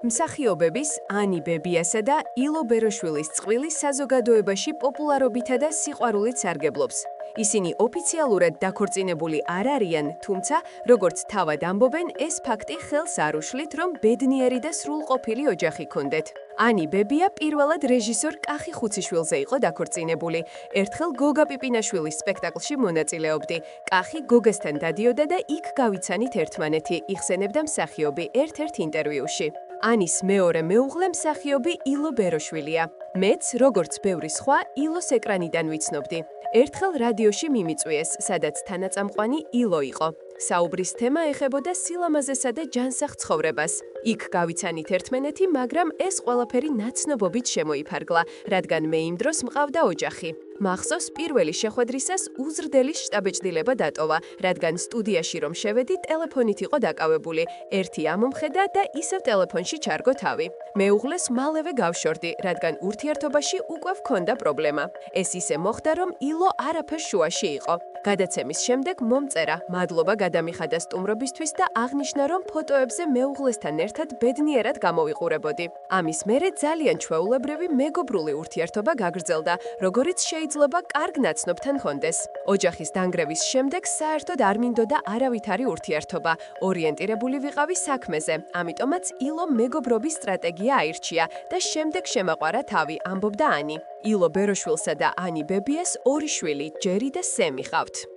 მსახიობების ანი ბებიასა და ილო ბეროშვილის წყვილი საზოგადოებაში პოპულარობითა და სიყვარულით სარგებლობს. ისინი ოფიციალურად დაქორწინებული არ არიან, თუმცა, როგორც თავად ამბობენ, ეს ფაქტი ხელს არ უშლით, რომ ბედნიერი და სრულყოფილი ოჯახი ჰქონდეთ. ანი ბებია პირველად რეჟისორ კახი ხუციშვილზე იყო დაქორწინებული. ერთხელ გოგა პიპინაშვილის სპექტაკლში მონაწილეობდი. კახი გოგასთან დადიოდა და იქ გავიცანით ერთმანეთი, იხსენებდა მსახიობი ერთ-ერთ ინტერვიუში. ანის მეორე მეუღლე მსახიობი ილო ბეროშვილია. მეც, როგორც ბევრი სხვა, ილოს ეკრანიდან ვიცნობდი. ერთხელ რადიოში მიმიწვიეს, სადაც თანაწამყვანი ილო იყო. საუბრის თემა ეხებოდა სილამაზესა და ჯანსაღ ცხოვრებას. იქ გავიცანით ერთმანეთი, მაგრამ ეს ყველაფერი ნაცნობობით შემოიფარგლა, რადგან მე იმ დროს მყავდა ოჯახი. მახსოვს პირველი შეხვედრისას უზრდელი შტაბეჭდილება დატოვა, რადგან სტუდიაში რომ შევედი, ტელეფონით იყო დაკავებული. ერთი ამომხედა და ისევ ტელეფონში ჩარგო თავი. მეუღლეს მალევე გავშორდი, რადგან ურთიერთობაში უკვე ჰქონდა პრობლემა. ეს ისე მოხდა, რომ ილო არაფერ შუაში იყო. გადაცემის შემდეგ მომწერა, მადლობა გადამიხადა სტუმრობისთვის და აღნიშნა, რომ ფოტოებზე მეუღლესთან ერთად ბედნიერად გამოვიყურებოდი. ამის მერე ძალიან ჩვეულებრივი მეგობრული ურთიერთობა გაგრძელდა, როგორიც შეიძლება კარგ ნაცნობთან ჰქონდეს. ოჯახის დანგრევის შემდეგ საერთოდ არ მინდოდა არავითარი ურთიერთობა, ორიენტირებული ვიყავი საქმეზე, ამიტომაც ილო მეგობრობის სტრატეგია აირჩია და შემდეგ შემაყვარა თავი, ამბობდა ანი. ილო ბეროშვილსა და ანი ბებიას ორი შვილი, ჯერი და სემი ჰყავთ.